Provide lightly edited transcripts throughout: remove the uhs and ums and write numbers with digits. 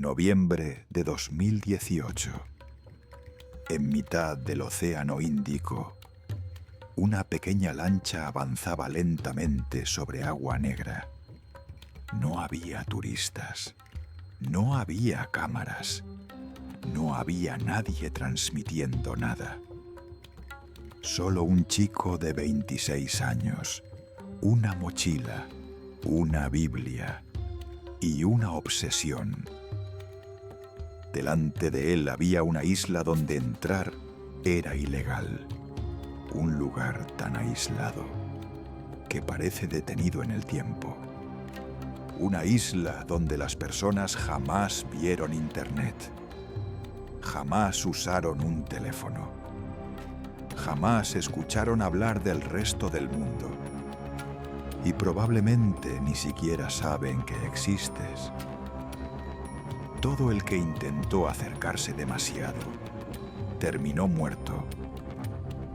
Noviembre de 2018. En mitad del Océano Índico, una pequeña lancha avanzaba lentamente sobre agua negra. No había turistas, no había cámaras, no había nadie transmitiendo nada. Solo un chico de 26 años, una mochila, una Biblia y una obsesión. Delante de él había una isla donde entrar era ilegal. Un lugar tan aislado que parece detenido en el tiempo. Una isla donde las personas jamás vieron internet. Jamás usaron un teléfono. Jamás escucharon hablar del resto del mundo. Y probablemente ni siquiera saben que existes. Todo el que intentó acercarse demasiado terminó muerto.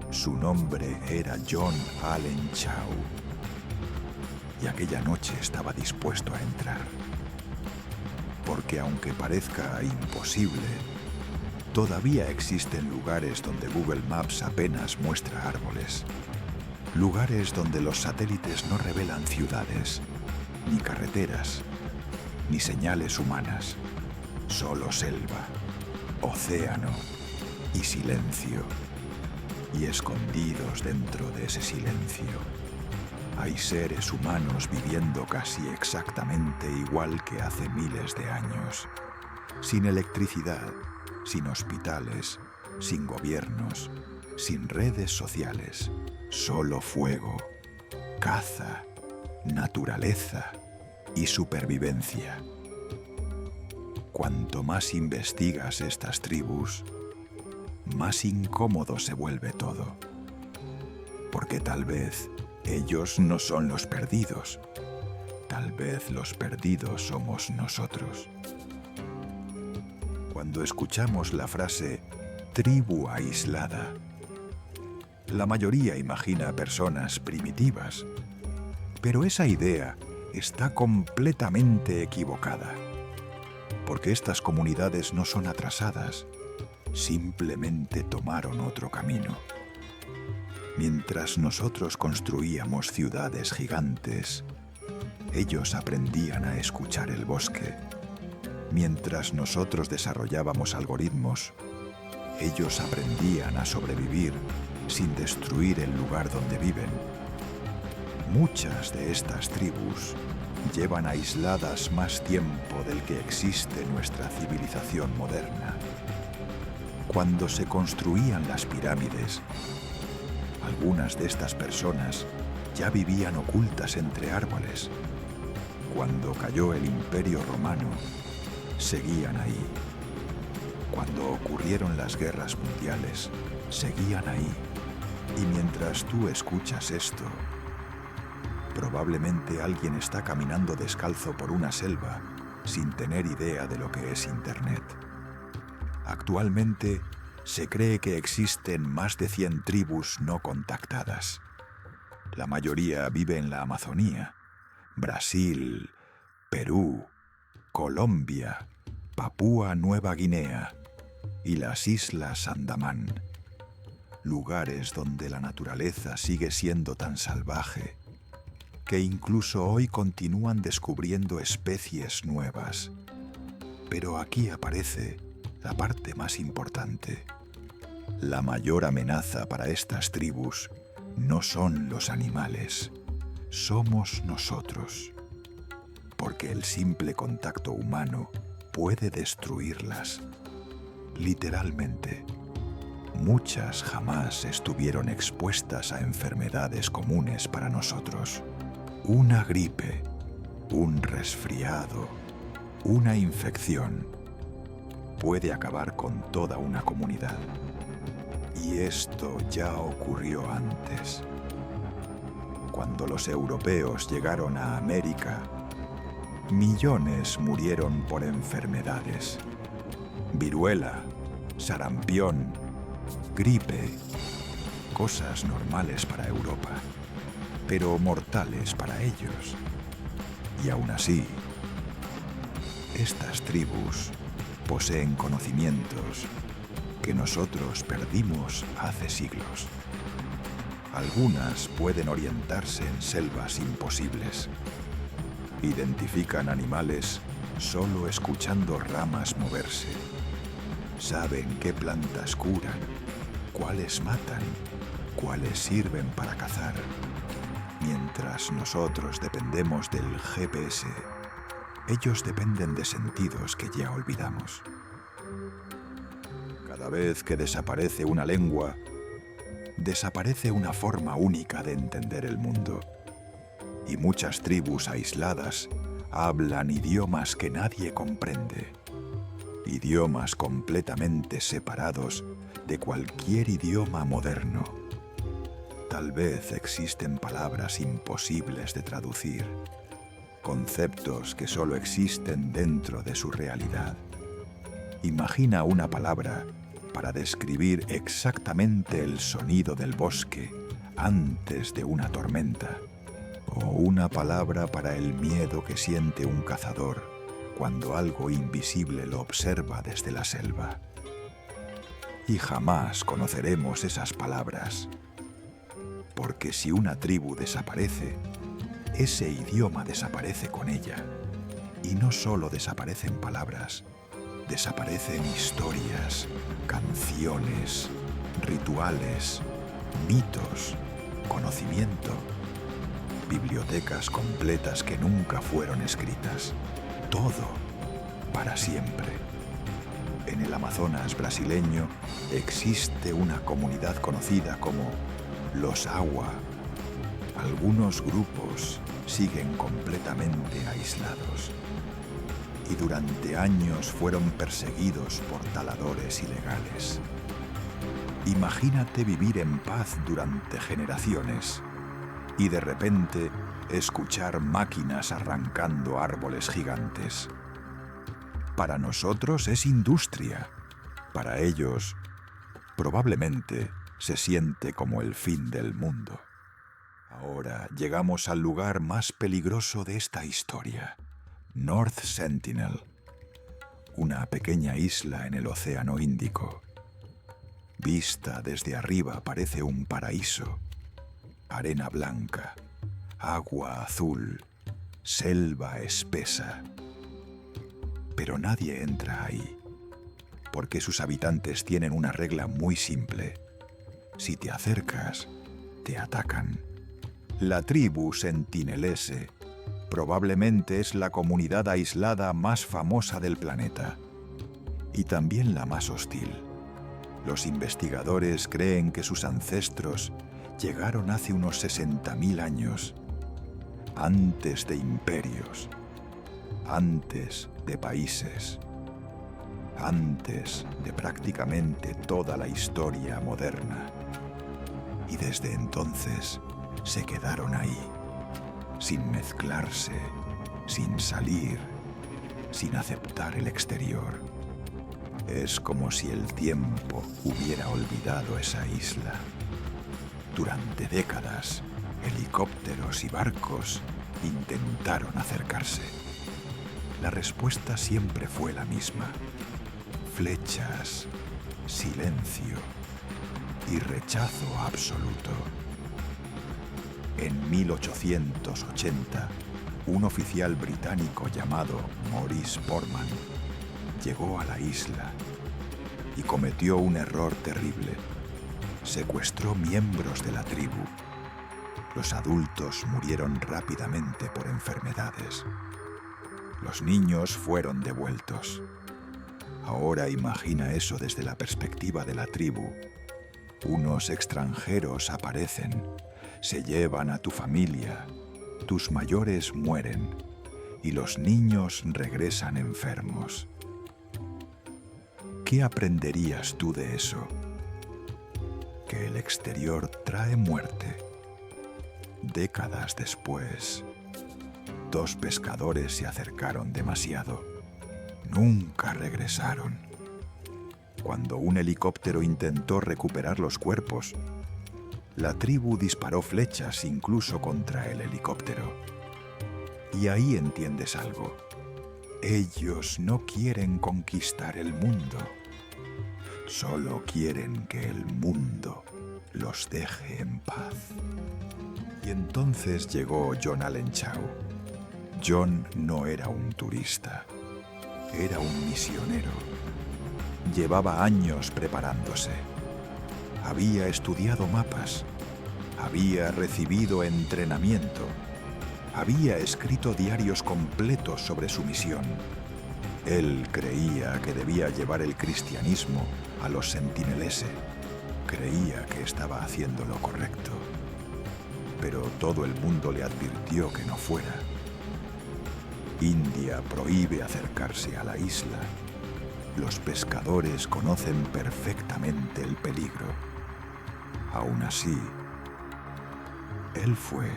Su nombre era John Allen Chau. Y aquella noche estaba dispuesto a entrar. Porque aunque parezca imposible, todavía existen lugares donde Google Maps apenas muestra árboles. Lugares donde los satélites no revelan ciudades, ni carreteras, ni señales humanas. Solo selva, océano y silencio. Y escondidos dentro de ese silencio, hay seres humanos viviendo casi exactamente igual que hace miles de años. Sin electricidad, sin hospitales, sin gobiernos, sin redes sociales. Solo fuego, caza, naturaleza y supervivencia. Cuanto más investigas estas tribus, más incómodo se vuelve todo. Porque tal vez ellos no son los perdidos. Tal vez los perdidos somos nosotros. Cuando escuchamos la frase tribu aislada, la mayoría imagina personas primitivas. Pero esa idea está completamente equivocada. Porque estas comunidades no son atrasadas, simplemente tomaron otro camino. Mientras nosotros construíamos ciudades gigantes, ellos aprendían a escuchar el bosque. Mientras nosotros desarrollábamos algoritmos, ellos aprendían a sobrevivir sin destruir el lugar donde viven. Muchas de estas tribus llevan aisladas más tiempo del que existe nuestra civilización moderna. Cuando se construían las pirámides, algunas de estas personas ya vivían ocultas entre árboles. Cuando cayó el Imperio Romano, seguían ahí. Cuando ocurrieron las guerras mundiales, seguían ahí. Y mientras tú escuchas esto, probablemente alguien está caminando descalzo por una selva sin tener idea de lo que es Internet. Actualmente se cree que existen más de 100 tribus no contactadas. La mayoría vive en la Amazonía, Brasil, Perú, Colombia, Papúa Nueva Guinea y las Islas Andamán. Lugares donde la naturaleza sigue siendo tan salvaje que incluso hoy continúan descubriendo especies nuevas. Pero aquí aparece la parte más importante. La mayor amenaza para estas tribus no son los animales, somos nosotros. Porque el simple contacto humano puede destruirlas. Literalmente. Muchas jamás estuvieron expuestas a enfermedades comunes para nosotros. Una gripe, un resfriado, una infección puede acabar con toda una comunidad. Y esto ya ocurrió antes. Cuando los europeos llegaron a América, millones murieron por enfermedades. Viruela, sarampión, gripe, cosas normales para Europa, pero mortales para ellos. Y aún así, Estas tribus poseen conocimientos que nosotros perdimos hace siglos. Algunas pueden orientarse en selvas imposibles. Identifican animales solo escuchando ramas moverse. Saben qué plantas curan, cuáles matan, cuáles sirven para cazar. Mientras nosotros dependemos del GPS, ellos dependen de sentidos que ya olvidamos. Cada vez que desaparece una lengua, desaparece una forma única de entender el mundo. Y muchas tribus aisladas hablan idiomas que nadie comprende. Idiomas completamente separados de cualquier idioma moderno. Tal vez existen palabras imposibles de traducir, conceptos que solo existen dentro de su realidad. Imagina una palabra para describir exactamente el sonido del bosque antes de una tormenta, o una palabra para el miedo que siente un cazador cuando algo invisible lo observa desde la selva. Y jamás conoceremos esas palabras, porque si una tribu desaparece, ese idioma desaparece con ella. Y no solo desaparecen palabras, desaparecen historias, canciones, rituales, mitos, conocimiento, bibliotecas completas que nunca fueron escritas. Todo para siempre. En el Amazonas brasileño existe una comunidad conocida como los Awa. Algunos grupos siguen completamente aislados y durante años fueron perseguidos por taladores ilegales. Imagínate vivir en paz durante generaciones y de repente escuchar máquinas arrancando árboles gigantes. Para nosotros es industria. Para ellos, probablemente se siente como el fin del mundo. Ahora llegamos al lugar más peligroso de esta historia, North Sentinel, una pequeña isla en el Océano Índico. Vista desde arriba parece un paraíso. Arena blanca, agua azul, selva espesa. Pero nadie entra ahí, porque sus habitantes tienen una regla muy simple. Si te acercas, te atacan. La tribu sentinelese probablemente es la comunidad aislada más famosa del planeta y también la más hostil. Los investigadores creen que sus ancestros llegaron hace unos 60.000 años, antes de imperios, antes de países, antes de prácticamente toda la historia moderna. Y desde entonces se quedaron ahí, sin mezclarse, sin salir, sin aceptar el exterior. Es como si el tiempo hubiera olvidado esa isla. Durante décadas, helicópteros y barcos intentaron acercarse. La respuesta siempre fue la misma: flechas, silencio y rechazo absoluto. En 1880, un oficial británico llamado Maurice Portman llegó a la isla y cometió un error terrible. Secuestró miembros de la tribu. Los adultos murieron rápidamente por enfermedades. Los niños fueron devueltos. Ahora imagina eso desde la perspectiva de la tribu. Unos extranjeros aparecen, se llevan a tu familia, tus mayores mueren y los niños regresan enfermos. ¿Qué aprenderías tú de eso? Que el exterior trae muerte. Décadas después, 2 pescadores se acercaron demasiado. Nunca regresaron. Cuando un helicóptero intentó recuperar los cuerpos, la tribu disparó flechas incluso contra el helicóptero. Y ahí entiendes algo. Ellos no quieren conquistar el mundo, solo quieren que el mundo los deje en paz. Y entonces llegó John Allen Chau. John no era un turista, era un misionero. Llevaba años preparándose. Había estudiado mapas, había recibido entrenamiento, había escrito diarios completos sobre su misión. Él creía que debía llevar el cristianismo a los sentinelese. Creía que estaba haciendo lo correcto. Pero todo el mundo le advirtió que no fuera. India prohíbe acercarse a la isla. Los pescadores conocen perfectamente el peligro. Aún así, él fue.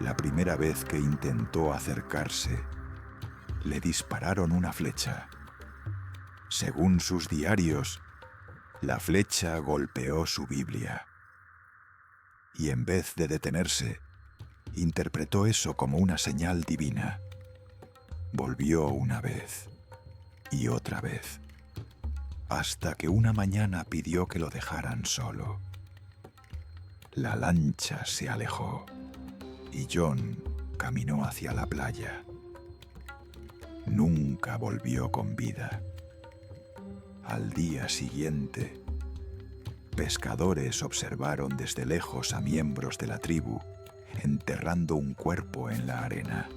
La primera vez que intentó acercarse, le dispararon una flecha. Según sus diarios, la flecha golpeó su Biblia. Y en vez de detenerse, interpretó eso como una señal divina. Volvió una vez y otra vez, hasta que una mañana pidió que lo dejaran solo. La lancha se alejó y John caminó hacia la playa. Nunca volvió con vida. Al día siguiente, pescadores observaron desde lejos a miembros de la tribu enterrando un cuerpo en la arena.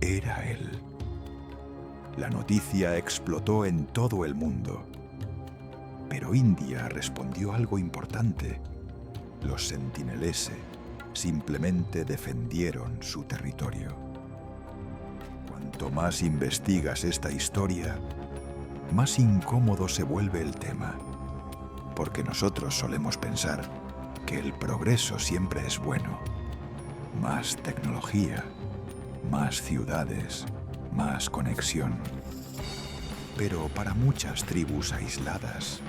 Era él. La noticia explotó en todo el mundo. Pero India respondió algo importante. Los sentinelese simplemente defendieron su territorio. Cuanto más investigas esta historia, más incómodo se vuelve el tema, porque nosotros solemos pensar que el progreso siempre es bueno. Más tecnología, más ciudades, más conexión. Pero para muchas tribus aisladas,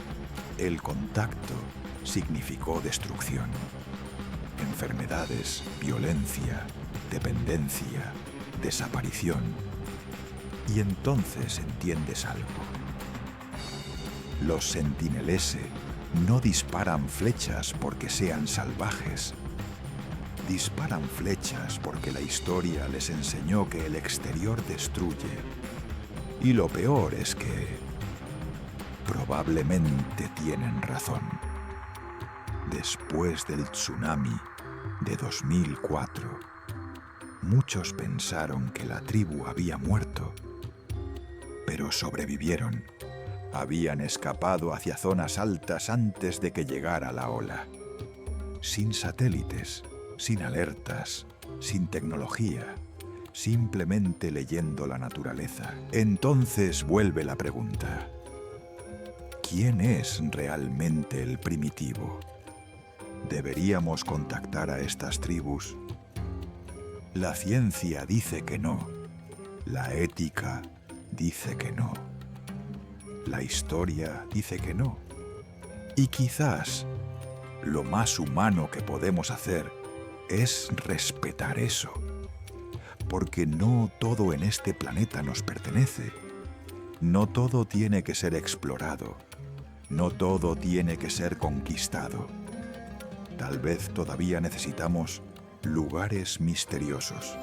el contacto significó destrucción. Enfermedades, violencia, dependencia, desaparición. Y entonces entiendes algo. Los sentinelese no disparan flechas porque sean salvajes. Disparan flechas porque la historia les enseñó que el exterior destruye. Y lo peor es que probablemente tienen razón. Después del tsunami de 2004, muchos pensaron que la tribu había muerto, pero sobrevivieron. Habían escapado hacia zonas altas antes de que llegara la ola. Sin satélites, sin alertas, sin tecnología, simplemente leyendo la naturaleza. Entonces vuelve la pregunta: ¿quién es realmente el primitivo? ¿Deberíamos contactar a estas tribus? La ciencia dice que no. La ética dice que no. La historia dice que no. Y quizás lo más humano que podemos hacer es respetar eso. Porque no todo en este planeta nos pertenece. No todo tiene que ser explorado. No todo tiene que ser conquistado. Tal vez todavía necesitamos lugares misteriosos.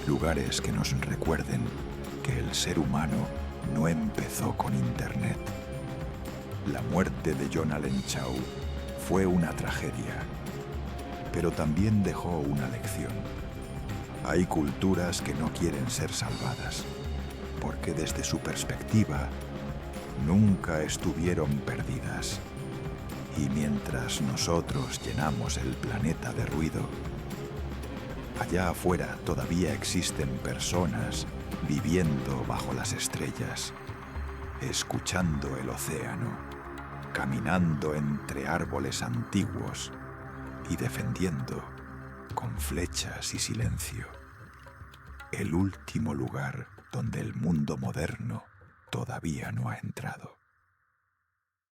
Lugares que nos recuerden que el ser humano no empezó con Internet. La muerte de John Allen Chau fue una tragedia, pero también dejó una lección. Hay culturas que no quieren ser salvadas, porque desde su perspectiva nunca estuvieron perdidas. Y mientras nosotros llenamos el planeta de ruido, allá afuera todavía existen personas viviendo bajo las estrellas, escuchando el océano, caminando entre árboles antiguos y defendiendo con flechas y silencio el último lugar donde el mundo moderno todavía no ha entrado.